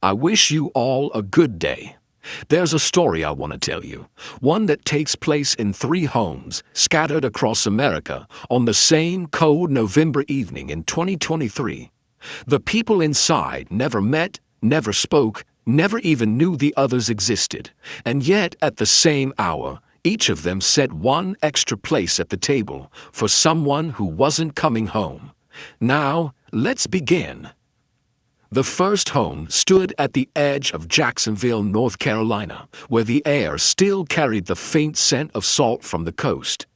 I wish you all a good day. There's a story I want to tell you, one that takes place in 3 homes scattered across America on the same cold November evening in 2023. The people inside never met, never spoke, never even knew the others existed, and yet at the same hour, each of them set one extra place at the table for someone who wasn't coming home. Now, let's begin. The first home stood at the edge of Jacksonville, North Carolina, where the air still carried the faint scent of salt from the coast.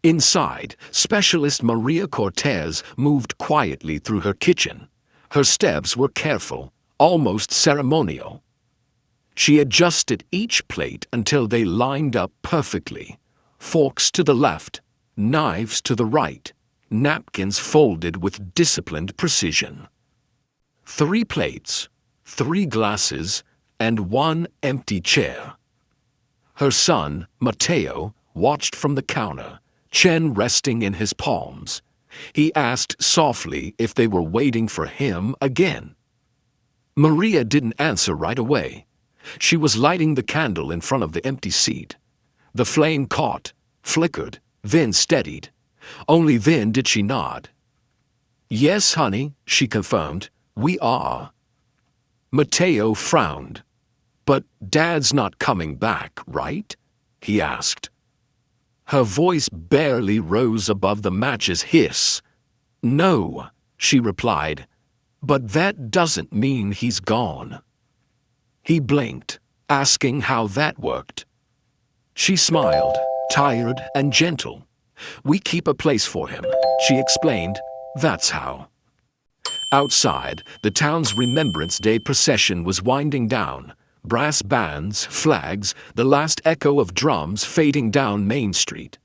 Inside, specialist Maria Cortez moved quietly through her kitchen. Her steps were careful, almost ceremonial. She adjusted each plate until they lined up perfectly. Forks to the left, knives to the right, napkins folded with disciplined precision. 3 plates, 3 glasses, and 1 empty chair. Her son, Mateo, watched from the counter, chin resting in his palms. He asked softly if they were waiting for him again. Maria didn't answer right away. She was lighting the candle in front of the empty seat. The flame caught, flickered, then steadied. Only then did she nod. "Yes, honey," she confirmed. "We are." Mateo frowned. "But Dad's not coming back, right?" he asked. Her voice barely rose above the match's hiss. "No," she replied, "but that doesn't mean he's gone." He blinked, asking how that worked. She smiled, tired and gentle. "We keep a place for him," she explained. "That's how." Outside, the town's Remembrance Day procession was winding down. Brass bands, flags, the last echo of drums fading down Main Street.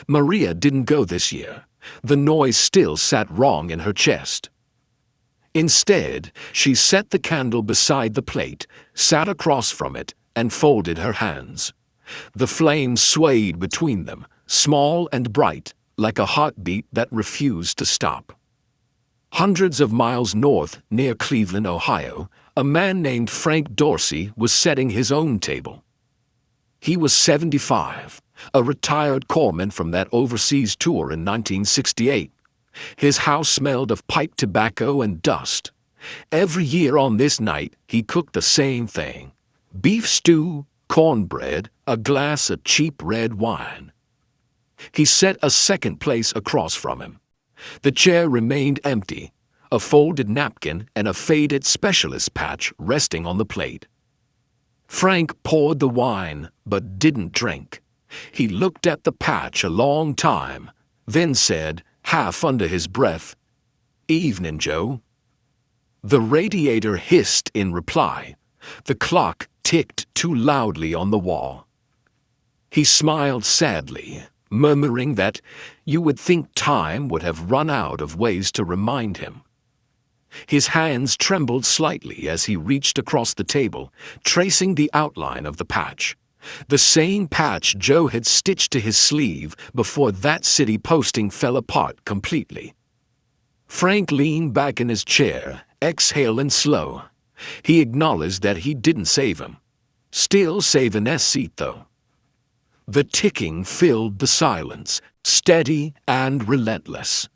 Maria didn't go this year. The noise still sat wrong in her chest. Instead, she set the candle beside the plate, sat across from it, and folded her hands. The flame swayed between them, small and bright, like a heartbeat that refused to stop. Hundreds of miles north, near Cleveland, Ohio, a man named Frank Dorsey was setting his own table. He was 75, a retired corpsman from that overseas tour in 1968. His house smelled of pipe tobacco and dust. Every year on this night, he cooked the same thing: beef stew, cornbread, a glass of cheap red wine. He set a second place across from him. The chair remained empty, a folded napkin and a faded specialist patch resting on the plate. Frank poured the wine, but didn't drink. He looked at the patch a long time, then said, half under his breath, "Evening, Joe." The radiator hissed in reply. The clock ticked too loudly on the wall. He smiled sadly, murmuring that you would think time would have run out of ways to remind him. His hands trembled slightly as he reached across the table, tracing the outline of the patch. The same patch Joe had stitched to his sleeve before that city posting fell apart completely. Frank leaned back in his chair, exhaling slow. He acknowledged that he didn't save him. Still saving his seat, though. The ticking filled the silence, steady and relentless.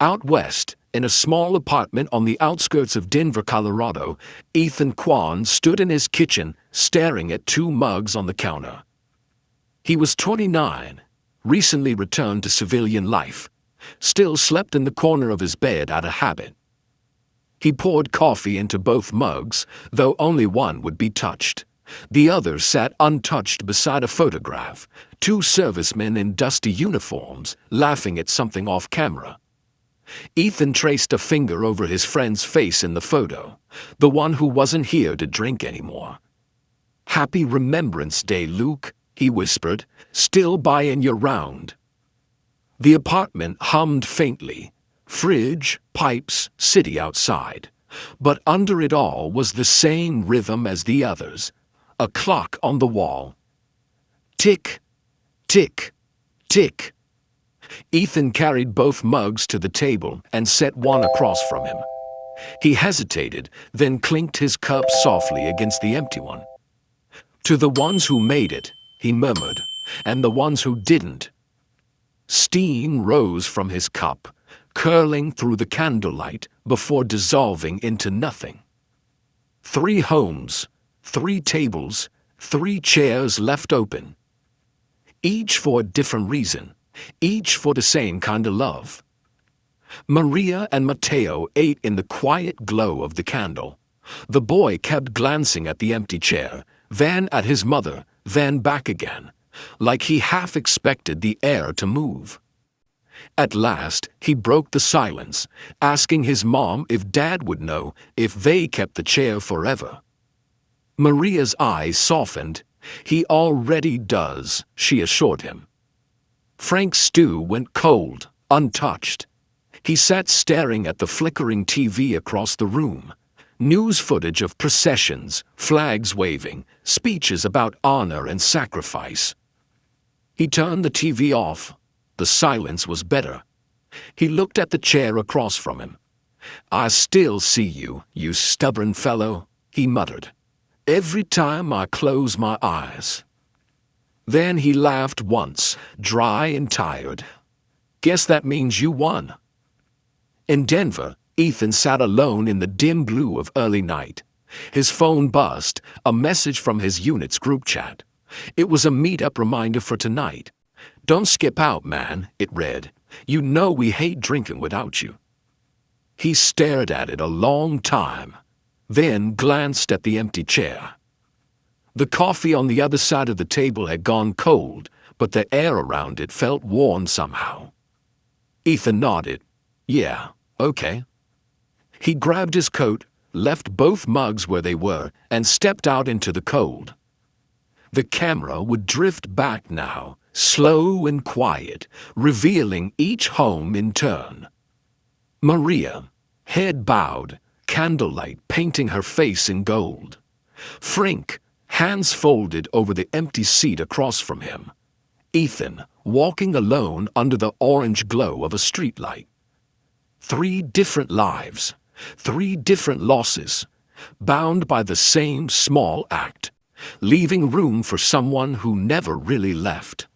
Out west, in a small apartment on the outskirts of Denver, Colorado, Ethan Kwan stood in his kitchen, staring at 2 mugs on the counter. He was 29, recently returned to civilian life, still slept in the corner of his bed out of habit. He poured coffee into both mugs, though only one would be touched. The other sat untouched beside a photograph, 2 servicemen in dusty uniforms, laughing at something off camera. Ethan traced a finger over his friend's face in the photo, the one who wasn't here to drink anymore. "Happy Remembrance Day, Luke," he whispered, "still buying your round." The apartment hummed faintly. Fridge, pipes, city outside. But under it all was the same rhythm as the others. A clock on the wall. Tick, tick, tick. Ethan carried both mugs to the table and set one across from him. He hesitated, then clinked his cup softly against the empty one. To the ones who made it, he murmured, and the ones who didn't. Steam rose from his cup, curling through the candlelight before dissolving into nothing. 3 homes, 3 tables, 3 chairs left open. Each for a different reason, each for the same kind of love. Maria and Matteo ate in the quiet glow of the candle. The boy kept glancing at the empty chair, then at his mother, then back again, like he half expected the air to move. At last, he broke the silence, asking his mom if Dad would know if they kept the chair forever. Maria's eyes softened. "He already does," she assured him. Frank's stew went cold, untouched. He sat staring at the flickering TV across the room. News footage of processions, flags waving, speeches about honor and sacrifice. He turned the TV off. The silence was better. He looked at the chair across from him. "I still see you, you stubborn fellow," he muttered. "Every time I close my eyes." Then he laughed once, dry and tired. "Guess that means you won." In Denver, Ethan sat alone in the dim blue of early night. His phone buzzed, a message from his unit's group chat. It was a meet-up reminder for tonight. "Don't skip out, man," it read. "You know we hate drinking without you." He stared at it a long time, then glanced at the empty chair. The coffee on the other side of the table had gone cold, but the air around it felt warm somehow. Ethan nodded. "Yeah, okay." He grabbed his coat, left both mugs where they were, and stepped out into the cold. The camera would drift back now, slow and quiet, revealing each home in turn. Maria, head bowed, candlelight painting her face in gold. Frank, hands folded over the empty seat across from him. Ethan, walking alone under the orange glow of a streetlight. 3 different lives, 3 different losses, bound by the same small act, leaving room for someone who never really left.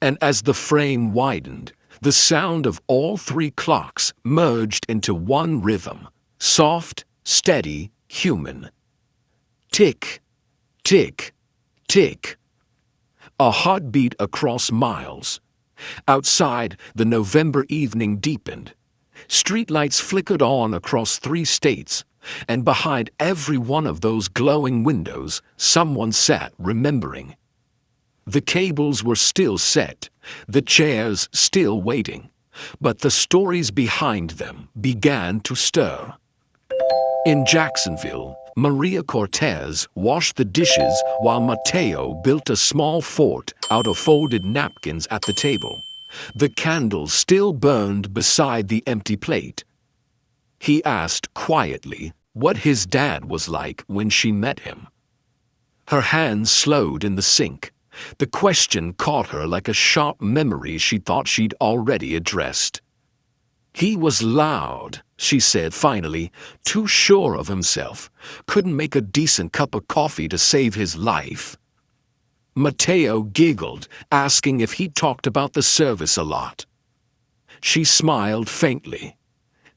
And as the frame widened, the sound of all 3 clocks merged into one rhythm, soft, steady, human. Tick, tick, tick. A heartbeat across miles. Outside, the November evening deepened. Streetlights flickered on across 3 states, and behind every one of those glowing windows, someone sat remembering. The cables were still set, the chairs still waiting, but the stories behind them began to stir. In Jacksonville, Maria Cortez washed the dishes while Mateo built a small fort out of folded napkins at the table. The candles still burned beside the empty plate. He asked quietly what his dad was like when she met him. Her hands slowed in the sink. The question caught her like a sharp memory she thought she'd already addressed. "He was loud," she said finally, too sure of himself, couldn't make a decent cup of coffee to save his life. Mateo giggled, asking if he talked about the service a lot. She smiled faintly.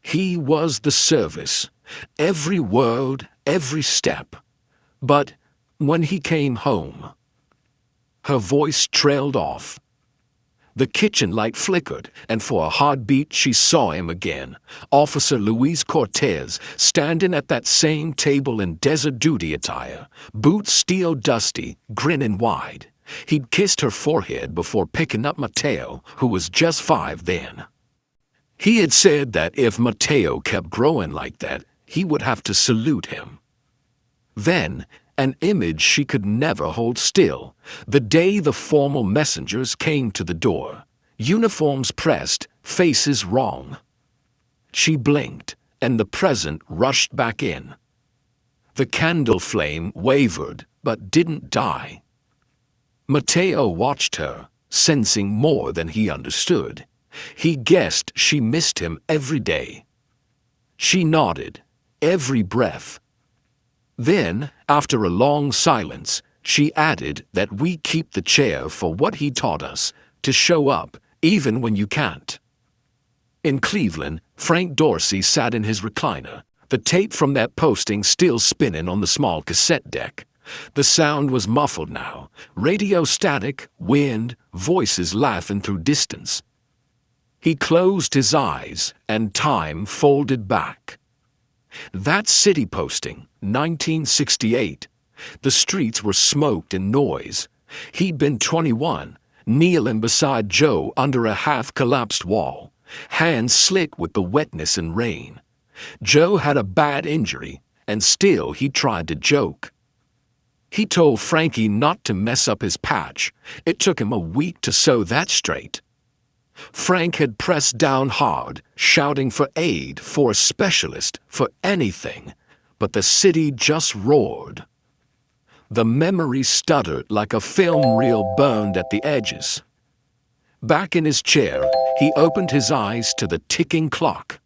He was the service, every word, every step. But when he came home... Her voice trailed off. The kitchen light flickered, and for a heartbeat she saw him again, Officer Luis Cortez, standing at that same table in desert duty attire, boots steel dusty, grinning wide. He'd kissed her forehead before picking up Mateo, who was just 5 then. He had said that if Mateo kept growing like that, he would have to salute him. Then, an image she could never hold still, the day the formal messengers came to the door, uniforms pressed, faces wrong. She blinked, and the present rushed back in. The candle flame wavered, but didn't die. Mateo watched her, sensing more than he understood. He guessed she missed him every day. She nodded, every breath. Then, after a long silence, she added that we keep the chair for what he taught us, to show up, even when you can't. In Cleveland, Frank Dorsey sat in his recliner, the tape from that posting still spinning on the small cassette deck. The sound was muffled now, radio static, wind, voices laughing through distance. He closed his eyes, and time folded back. That city posting, 1968. The streets were smoked and noise. He'd been 21, kneeling beside Joe under a half-collapsed wall, hands slick with the wetness and rain. Joe had a bad injury, and still he tried to joke. He told Frankie not to mess up his patch. It took him a week to sew that straight. Frank had pressed down hard, shouting for aid, for a specialist, for anything, but the city just roared. The memory stuttered like a film reel burned at the edges. Back in his chair, he opened his eyes to the ticking clock.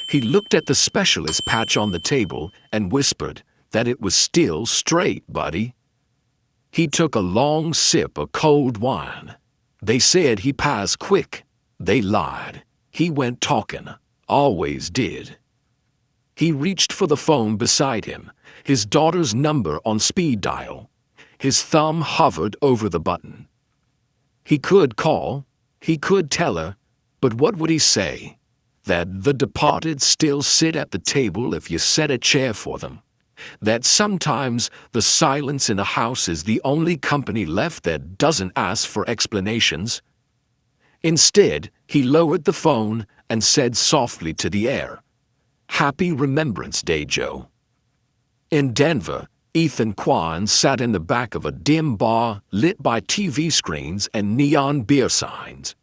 He looked at the specialist patch on the table and whispered that it was still straight, buddy. He took a long sip of cold wine. They said he passed quick. They lied. He went talking. Always did. He reached for the phone beside him, his daughter's number on speed dial. His thumb hovered over the button. He could call. He could tell her. But what would he say? That the departed still sit at the table if you set a chair for them. That sometimes the silence in a house is the only company left that doesn't ask for explanations. Instead, he lowered the phone and said softly to the air, "Happy Remembrance Day, Joe." In Denver, Ethan Kwan sat in the back of a dim bar lit by TV screens and neon beer signs.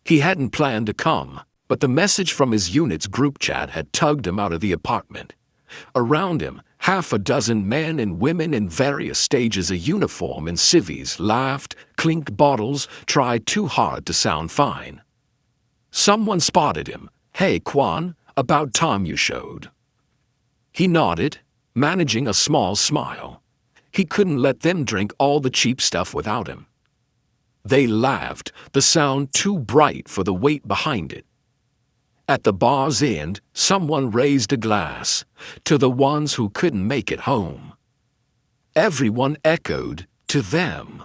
He hadn't planned to come, but the message from his unit's group chat had tugged him out of the apartment. Around him, half a dozen men and women in various stages of uniform and civvies laughed, clinked bottles, tried too hard to sound fine. Someone spotted him. "Hey, Kwan, about time you showed." He nodded, managing a small smile. He couldn't let them drink all the cheap stuff without him. They laughed, the sound too bright for the weight behind it. At the bar's end, someone raised a glass to the ones who couldn't make it home. Everyone echoed, "To them."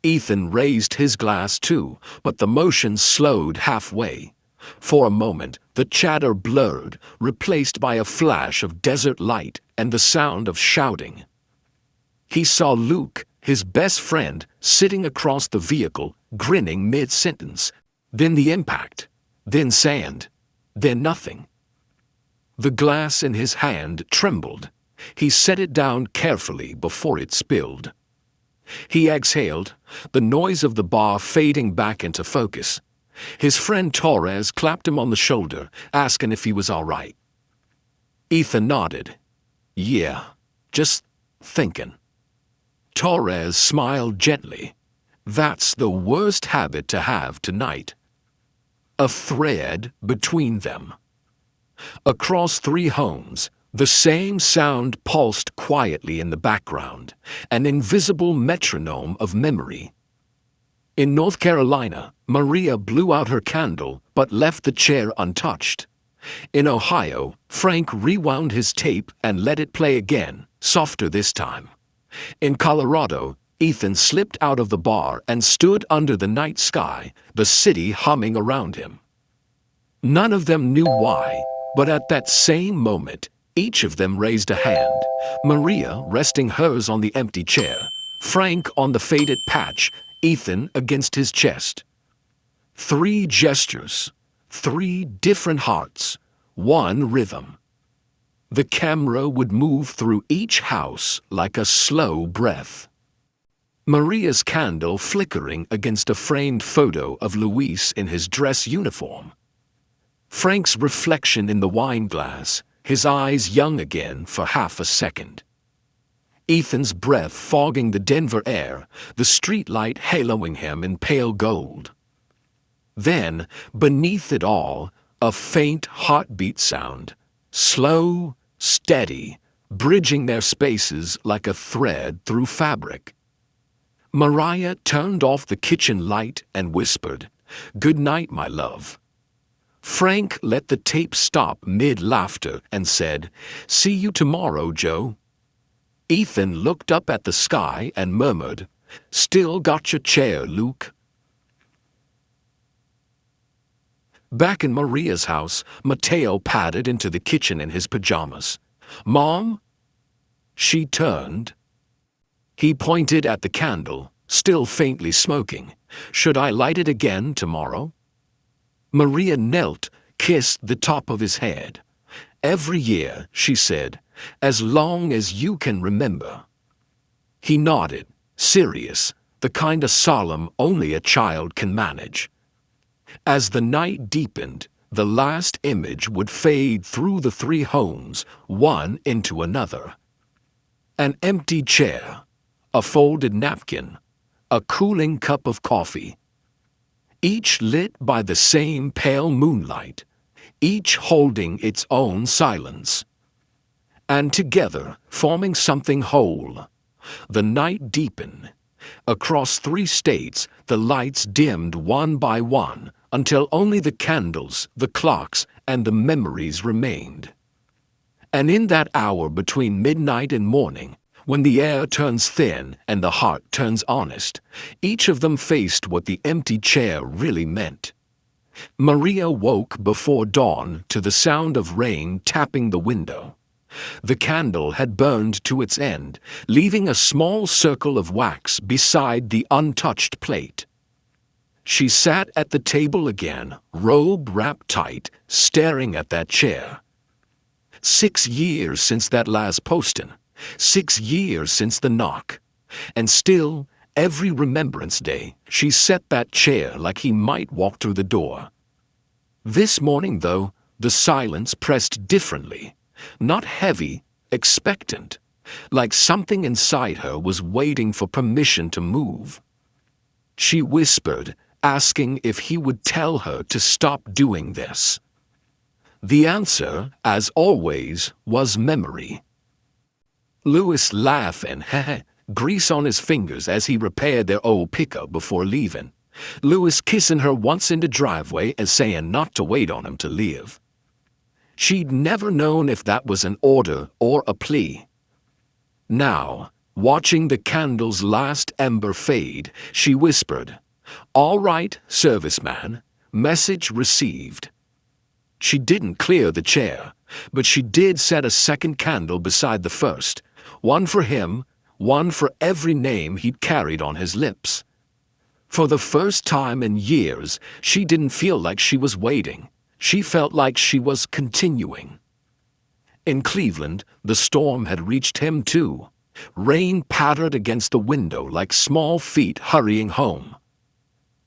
Ethan raised his glass too, but the motion slowed halfway. For a moment, the chatter blurred, replaced by a flash of desert light and the sound of shouting. He saw Luke, his best friend, sitting across the vehicle, grinning mid-sentence. Then the impact. Then sand. Then nothing. The glass in his hand trembled. He set it down carefully before it spilled. He exhaled, the noise of the bar fading back into focus. His friend Torres clapped him on the shoulder, asking if he was all right. Ethan nodded. "Yeah, just thinking." Torres smiled gently. "That's the worst habit to have tonight." A thread between them. Across 3 homes, the same sound pulsed quietly in the background, an invisible metronome of memory. In North Carolina, Maria blew out her candle but left the chair untouched. In Ohio, Frank rewound his tape and let it play again, softer this time. In Colorado, Ethan slipped out of the bar and stood under the night sky, the city humming around him. None of them knew why, but at that same moment, each of them raised a hand, Maria resting hers on the empty chair, Frank on the faded patch, Ethan against his chest. 3 gestures, 3 different hearts, 1 rhythm. The camera would move through each house like a slow breath. Maria's candle flickering against a framed photo of Luis in his dress uniform. Frank's reflection in the wine glass, his eyes young again for half a second. Ethan's breath fogging the Denver air, the streetlight haloing him in pale gold. Then, beneath it all, A faint heartbeat sound, slow, steady, bridging their spaces like a thread through fabric. Mariah turned off the kitchen light and whispered, "Good night, my love." Frank let the tape stop mid-laughter and said, "See you tomorrow, Joe." Ethan looked up at the sky and murmured, "Still got your chair, Luke." Back in Maria's house, Mateo padded into the kitchen in his pajamas. "Mom?" She turned. He pointed at the candle, still faintly smoking. "Should I light it again tomorrow?" Maria knelt, kissed the top of his head. "Every year," she said, "as long as you can remember." He nodded, serious, the kind of solemn only a child can manage. As the night deepened, the last image would fade through the three homes, one into another. An empty chair, a folded napkin, a cooling cup of coffee. Each lit by the same pale moonlight, each holding its own silence. And together, forming something whole. The night deepened. Across 3 states, the lights dimmed one by one, until only the candles, the clocks, and the memories remained. And in that hour between midnight and morning, when the air turns thin and the heart turns honest, each of them faced what the empty chair really meant. Maria woke before dawn to the sound of rain tapping the window. The candle had burned to its end, leaving a small circle of wax beside the untouched plate. She sat at the table again, robe wrapped tight, staring at that chair. 6 years since that last posting, 6 years since the knock, and still, every Remembrance Day, she set that chair like he might walk through the door. This morning, though, the silence pressed differently, not heavy, expectant, like something inside her was waiting for permission to move. She whispered, asking if he would tell her to stop doing this. The answer, as always, was memory. Louis laughing, grease on his fingers as he repaired their old pickup before leaving. Louis kissing her once in the driveway and saying not to wait on him to leave. She'd never known if that was an order or a plea. Now, watching the candle's last ember fade, she whispered, "All right, serviceman, message received." She didn't clear the chair, but she did set a second candle beside the first, one for him, one for every name he'd carried on his lips. For the first time in years, she didn't feel like she was waiting. She felt like she was continuing. In Cleveland, the storm had reached him too. Rain pattered against the window like small feet hurrying home.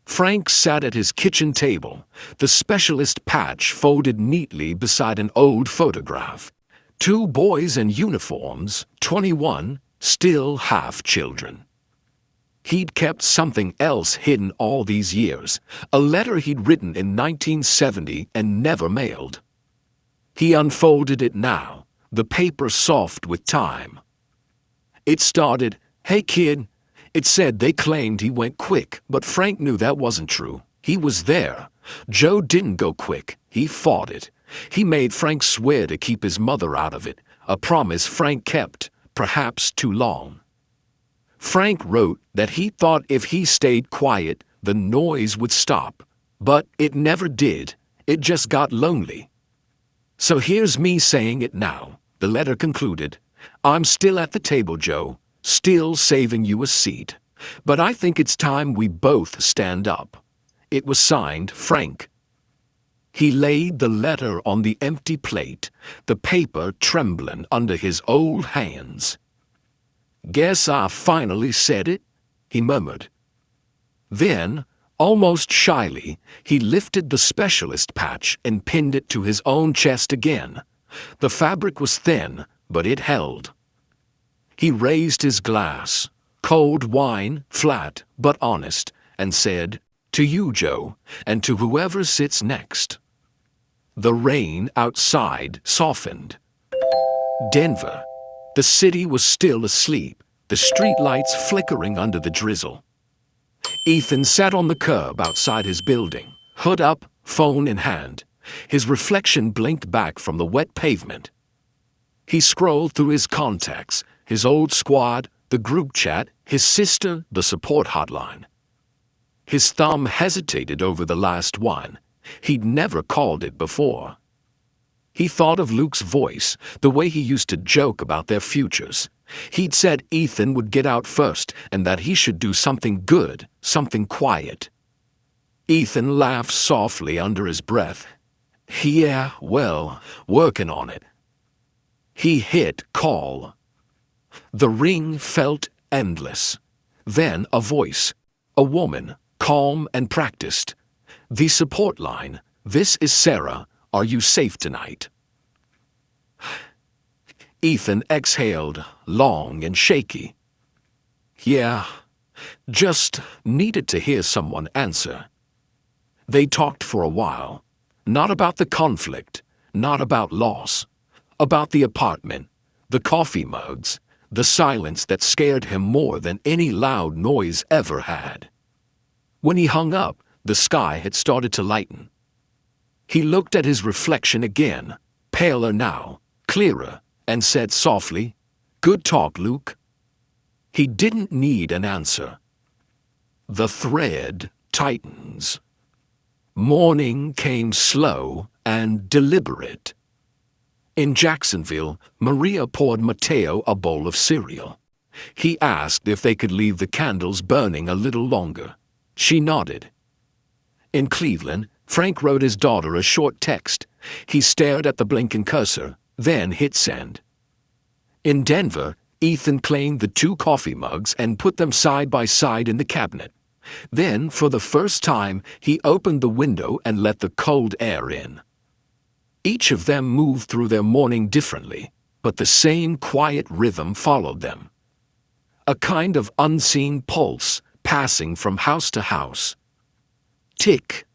Frank sat at his kitchen table, the specialist patch folded neatly beside an old photograph. 2 boys in uniforms, 21, still half children. He'd kept something else hidden all these years, a letter he'd written in 1970 and never mailed. He unfolded it now, the paper soft with time. It started, "Hey kid." It said they claimed he went quick, but Frank knew that wasn't true. He was there. Joe didn't go quick. He fought it. He made Frank swear to keep his mother out of it, a promise Frank kept, perhaps too long. Frank wrote that he thought if he stayed quiet, the noise would stop. But it never did. It just got lonely. "So here's me saying it now," the letter concluded. "I'm still at the table, Joe, still saving you a seat. But I think it's time we both stand up." It was signed Frank. He laid the letter on the empty plate, the paper trembling under his old hands. "Guess I finally said it," he murmured. Then, almost shyly, he lifted the specialist patch and pinned it to his own chest again. The fabric was thin, but it held. He raised his glass, cold wine, flat but honest, and said, "To you, Joe, and to whoever sits next." The rain outside softened. Denver. The city was still asleep, the streetlights flickering under the drizzle. Ethan sat on the curb outside his building, hood up, phone in hand. His reflection blinked back from the wet pavement. He scrolled through his contacts, his old squad, the group chat, his sister, the support hotline. His thumb hesitated over the last one. He'd never called it before. He thought of Luke's voice, the way he used to joke about their futures. He'd said Ethan would get out first and that he should do something good, something quiet. Ethan laughed softly under his breath. Yeah, well, working on it. He hit call. The ring felt endless. Then a voice, a woman, calm and practiced. The support line. This is Sarah. Are you safe tonight? Ethan exhaled, long and shaky. Yeah, just needed to hear someone answer. They talked for a while. Not about the conflict, not about loss. About the apartment, the coffee mugs, the silence that scared him more than any loud noise ever had. When he hung up, the sky had started to lighten. He looked at his reflection again, paler now, clearer, and said softly, "Good talk, Luke." He didn't need an answer. The thread tightens. Morning came slow and deliberate. In Jacksonville, Maria poured Mateo a bowl of cereal. He asked if they could leave the candles burning a little longer. She nodded. In Cleveland, Frank wrote his daughter a short text. He stared at the blinking cursor, then hit send. In Denver, Ethan claimed the 2 coffee mugs and put them side by side in the cabinet. Then, for the first time, he opened the window and let the cold air in. Each of them moved through their morning differently, but the same quiet rhythm followed them. A kind of unseen pulse passing from house to house. Tick,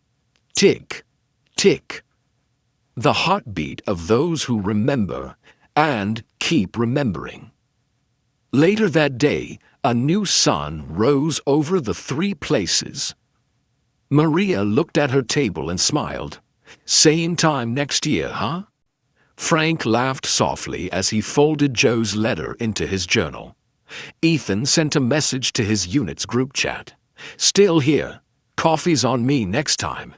tick, tick. The heartbeat of those who remember and keep remembering. Later that day, a new sun rose over the 3 places. Maria looked at her table and smiled. Same time next year, huh? Frank laughed softly as he folded Joe's letter into his journal. Ethan sent a message to his unit's group chat. Still here. Coffee's on me next time.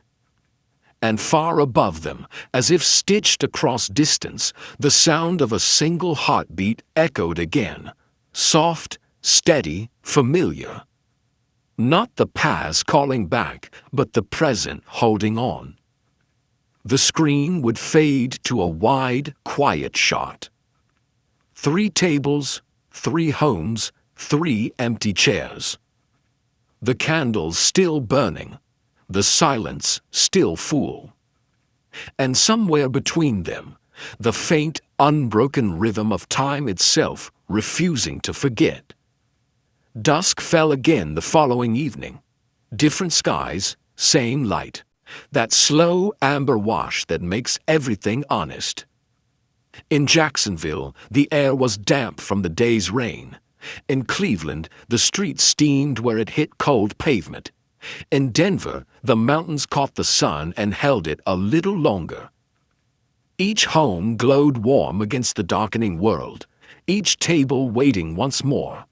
And far above them, as if stitched across distance, the sound of a single heartbeat echoed again. Soft, steady, familiar. Not the past calling back, but the present holding on. The screen would fade to a wide, quiet shot. 3 tables, 3 homes, 3 empty chairs. The candles still burning, the silence still full. And somewhere between them, the faint, unbroken rhythm of time itself refusing to forget. Dusk fell again the following evening. Different skies, same light. That slow amber wash that makes everything honest. In Jacksonville, the air was damp from the day's rain. In Cleveland, the street steamed where it hit cold pavement. In Denver, the mountains caught the sun and held it a little longer. Each home glowed warm against the darkening world, each table waiting once more.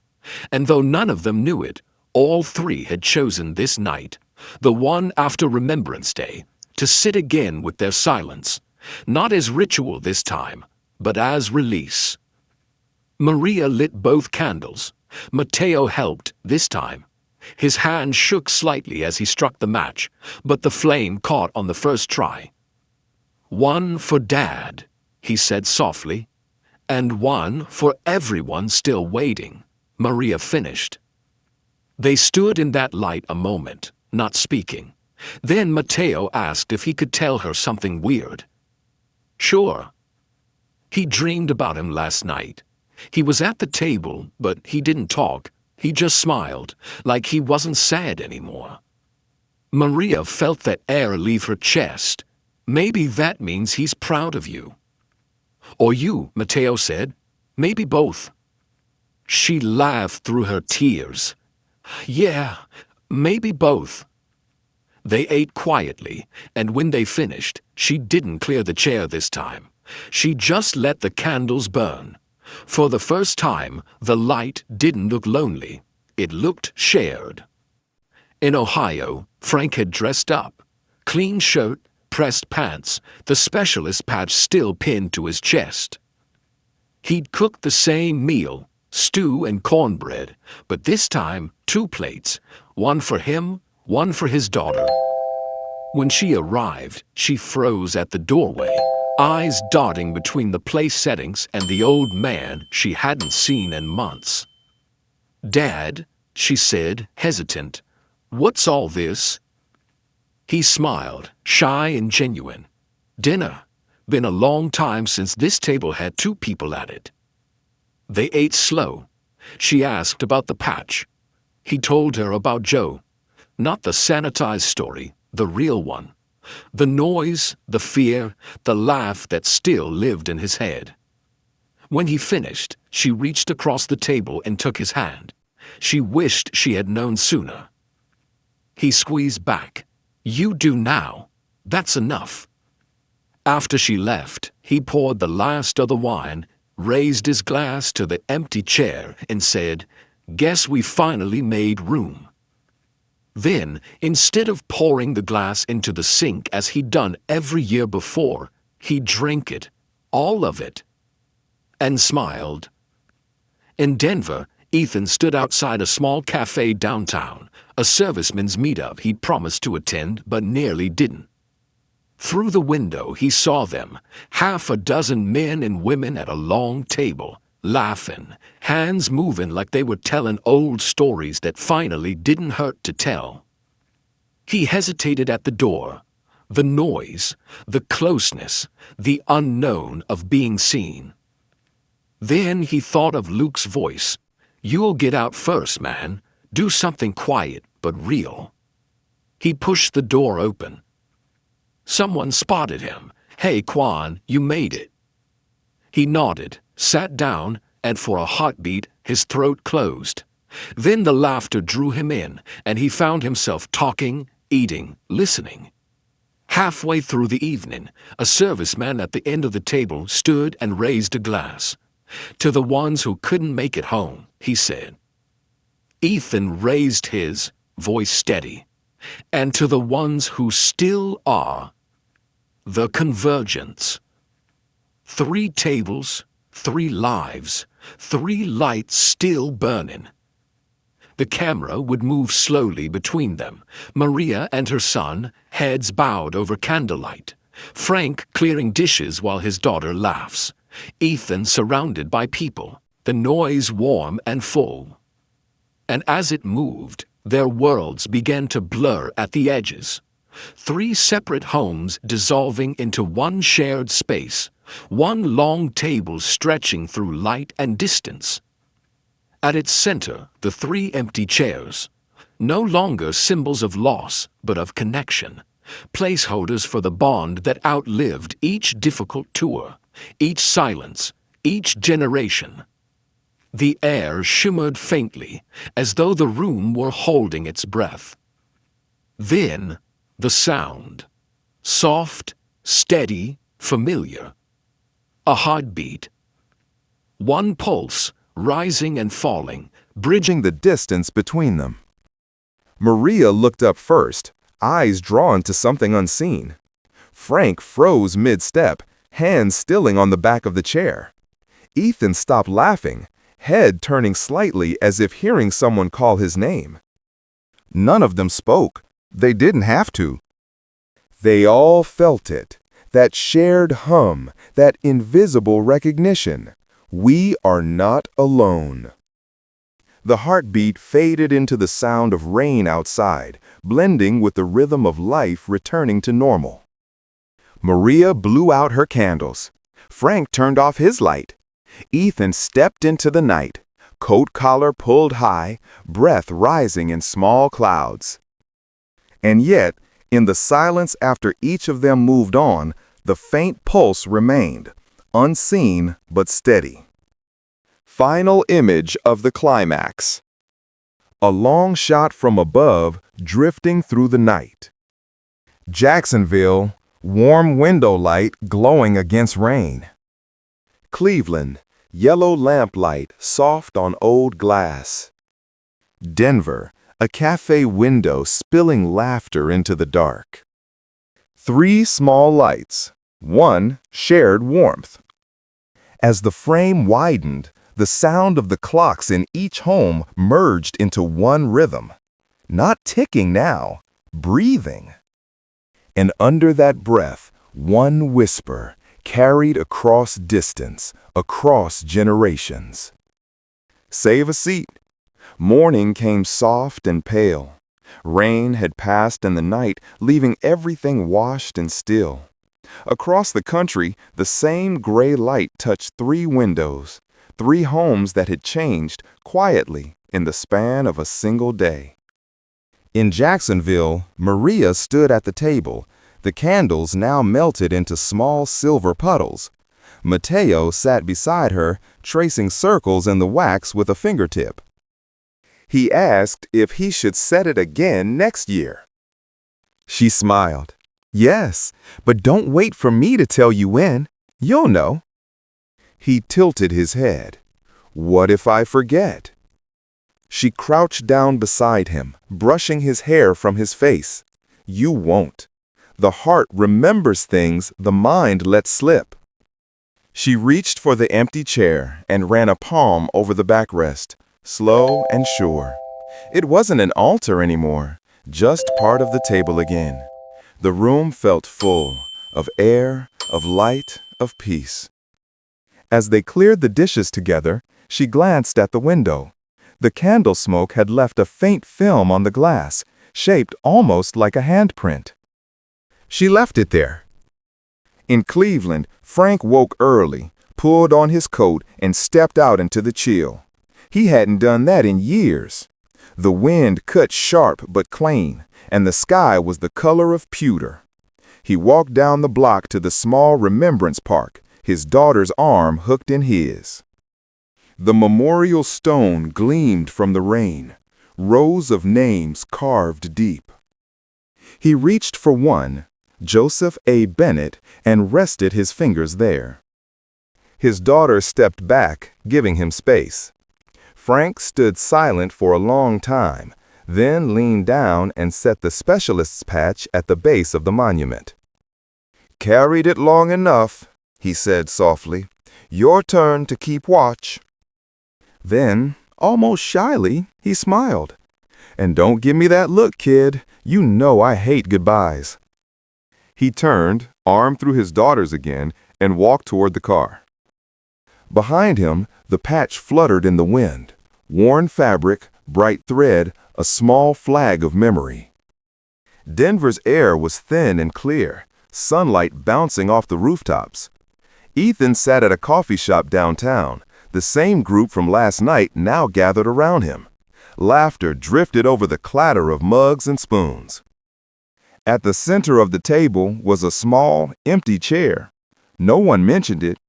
And though none of them knew it, all 3 had chosen this night, the one after Remembrance Day, to sit again with their silence, not as ritual this time, but as release. Maria lit both candles. Mateo helped this time. His hand shook slightly as he struck the match, but the flame caught on the first try. "One for Dad," he said softly, "and one for everyone still waiting," Maria finished. They stood in that light a moment, not speaking. Then Mateo asked if he could tell her something weird. Sure. He dreamed about him last night. He was at the table, but he didn't talk. He just smiled, like he wasn't sad anymore. Maria felt that air leave her chest. Maybe that means he's proud of you. Or you, Mateo said. Maybe both. She laughed through her tears. Yeah, maybe both. They ate quietly, and when they finished, she didn't clear the chair this time. She just let the candles burn. For the first time, the light didn't look lonely. It looked shared. In Ohio, Frank had dressed up. Clean shirt, pressed pants, the specialist patch still pinned to his chest. He'd cooked the same meal, stew and cornbread, but this time 2 plates, one for him, one for his daughter. When she arrived, she froze at the doorway, eyes darting between the place settings and the old man she hadn't seen in months. "Dad," she said, hesitant, "what's all this?" He smiled, shy and genuine. "Dinner. Been a long time since this table had 2 people at it." They ate slow. She asked about the patch. He told her about Joe. Not the sanitized story, the real one. The noise, the fear, the laugh that still lived in his head. When he finished, she reached across the table and took his hand. She wished she had known sooner. He squeezed back. "You do now. That's enough." After she left, he poured the last of the wine, raised his glass to the empty chair, and said, "Guess we finally made room." Then, instead of pouring the glass into the sink as he'd done every year before, he drank it, all of it, and smiled. In Denver, Ethan stood outside a small cafe downtown, a servicemen's meetup he'd promised to attend but nearly didn't. Through the window he saw them, 6 men and women at a long table, laughing, hands moving like they were telling old stories that finally didn't hurt to tell. He hesitated at the door. The noise, the closeness, the unknown of being seen. Then he thought of Luke's voice. "You'll get out first, man. Do something quiet but real." He pushed the door open. Someone spotted him. "Hey, Quan, you made it." He nodded, sat down, and for a heartbeat, his throat closed. Then the laughter drew him in, and he found himself talking, eating, listening. Halfway through the evening, a serviceman at the end of the table stood and raised a glass. "To the ones who couldn't make it home," he said. Ethan raised his, voice steady. "And to the ones who still are." The convergence. 3 tables, 3 lives, 3 lights still burning. The camera would move slowly between them, Maria and her son, heads bowed over candlelight. Frank clearing dishes while his daughter laughs. Ethan surrounded by people, the noise warm and full. And as it moved, their worlds began to blur at the edges. 3 separate homes dissolving into one shared space, one long table stretching through light and distance. At its center, the 3 empty chairs, no longer symbols of loss, but of connection, placeholders for the bond that outlived each difficult tour, each silence, each generation. The air shimmered faintly, as though the room were holding its breath. Then, the sound. Soft, steady, familiar. A heartbeat. One pulse, rising and falling, bridging the distance between them. Maria looked up first, eyes drawn to something unseen. Frank froze mid-step, hands stilling on the back of the chair. Ethan stopped laughing, head turning slightly as if hearing someone call his name. None of them spoke. They didn't have to. They all felt it, that shared hum, that invisible recognition. We are not alone. The heartbeat faded into the sound of rain outside, blending with the rhythm of life returning to normal. Maria blew out her candles. Frank turned off his light. Ethan stepped into the night, coat collar pulled high, breath rising in small clouds. And yet, In the silence after each of them moved on, the faint pulse remained, unseen but steady. Final image of the climax. A long shot from above, drifting through the night. Jacksonville, warm window light glowing against rain. Cleveland, yellow lamplight soft on old glass. Denver, a cafe window spilling laughter into the dark. 3 small lights, 1 shared warmth. As the frame widened, the sound of the clocks in each home merged into one rhythm. Not ticking now, breathing. And under that breath, one whisper carried across distance, across generations. Save a seat. Morning came soft and pale. Rain had passed in the night, leaving everything washed and still. Across the country, the same gray light touched 3 windows, 3 homes that had changed quietly in the span of a single day. In Jacksonville, Maria stood at the table, the candles now melted into small silver puddles. Mateo sat beside her, tracing circles in the wax with a fingertip. He asked if he should set it again next year. She smiled. Yes, but don't wait for me to tell you when. You'll know. He tilted his head. What if I forget? She crouched down beside him, brushing his hair from his face. You won't. The heart remembers things the mind lets slip. She reached for the empty chair and ran a palm over the backrest, slow and sure. It wasn't an altar anymore, just part of the table again. The room felt full of air, of light, of peace. As they cleared the dishes together, she glanced at the window. The candle smoke had left a faint film on the glass, shaped almost like a handprint. She left it there. In Cleveland, Frank woke early, pulled on his coat, and stepped out into the chill. He hadn't done that in years. The wind cut sharp but clean, and the sky was the color of pewter. He walked down the block to the small Remembrance Park, his daughter's arm hooked in his. The memorial stone gleamed from the rain, rows of names carved deep. He reached for one, Joseph A. Bennett, and rested his fingers there. His daughter stepped back, giving him space. Frank stood silent for a long time, then leaned down and set the specialist's patch at the base of the monument. "Carried it long enough," he said softly. "Your turn to keep watch." Then, almost shyly, he smiled. "And don't give me that look, kid. You know I hate goodbyes." He turned, arm through his daughter's again, and walked toward the car. Behind him, the patch fluttered in the wind. Worn fabric, bright thread, a small flag of memory. Denver's air was thin and clear, sunlight bouncing off the rooftops. Ethan sat at a coffee shop downtown. The same group from last night now gathered around him. Laughter drifted over the clatter of mugs and spoons. At the center of the table was a small, empty chair. No one mentioned it,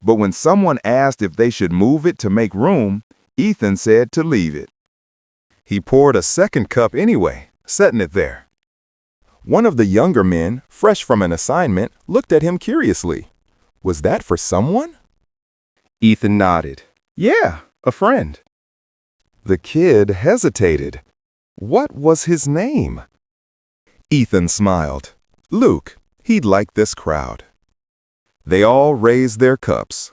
but when someone asked if they should move it to make room, Ethan said to leave it. He poured a second cup anyway, setting it there. One of the younger men, fresh from an assignment, looked at him curiously. Was that for someone? Ethan nodded. Yeah, a friend. The kid hesitated. What was his name? Ethan smiled. Luke, he'd like this crowd. They all raised their cups.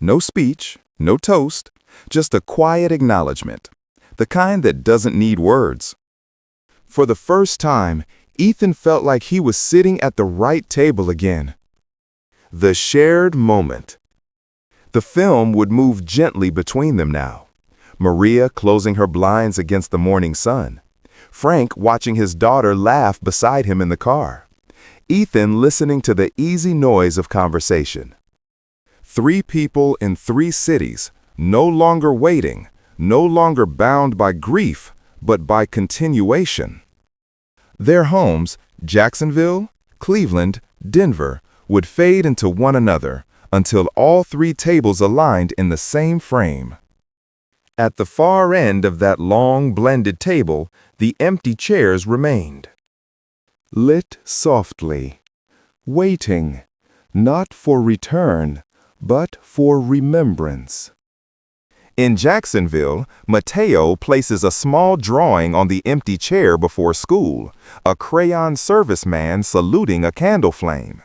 No speech, no toast, just a quiet acknowledgement, the kind that doesn't need words. For the first time, Ethan felt like he was sitting at the right table again. The shared moment. The film would move gently between them now. Maria closing her blinds against the morning sun. Frank watching his daughter laugh beside him in the car. Ethan listening to the easy noise of conversation. 3 people in 3 cities, no longer waiting, no longer bound by grief, but by continuation. Their homes, Jacksonville, Cleveland, Denver would fade into one another until all three tables aligned in the same frame. At the far end of that long blended table, the empty chairs remained. Lit softly, waiting, not for return, but for remembrance. In Jacksonville, Mateo places a small drawing on the empty chair before school, a crayon serviceman saluting a candle flame.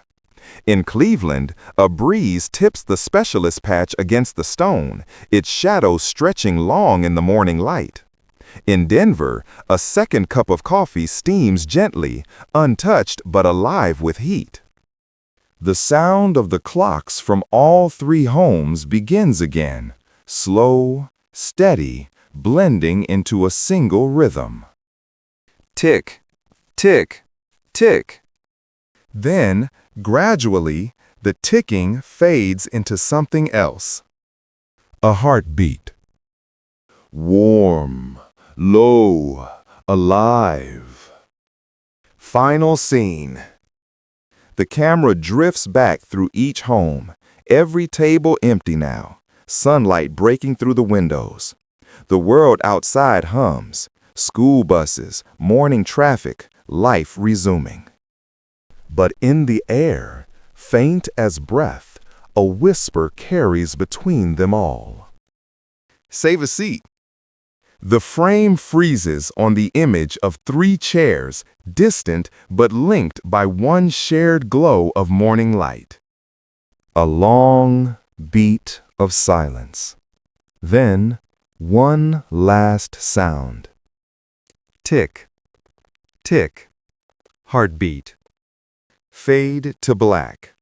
In Cleveland, a breeze tips the specialist patch against the stone, its shadow stretching long in the morning light. In Denver, a second cup of coffee steams gently, untouched but alive with heat. The sound of the clocks from all three homes begins again, slow, steady, blending into a single rhythm. Tick, tick, tick. Then, gradually, the ticking fades into something else. A heartbeat. Warm, low, alive. Final scene. The camera drifts back through each home, every table empty now, sunlight breaking through the windows. The world outside hums, school buses, morning traffic, life resuming. But in the air, faint as breath, a whisper carries between them all. Save a seat. The frame freezes on the image of three chairs, distant but linked by one shared glow of morning light. A long beat of silence. Then, one last sound. Tick, tick, heartbeat. Fade to black.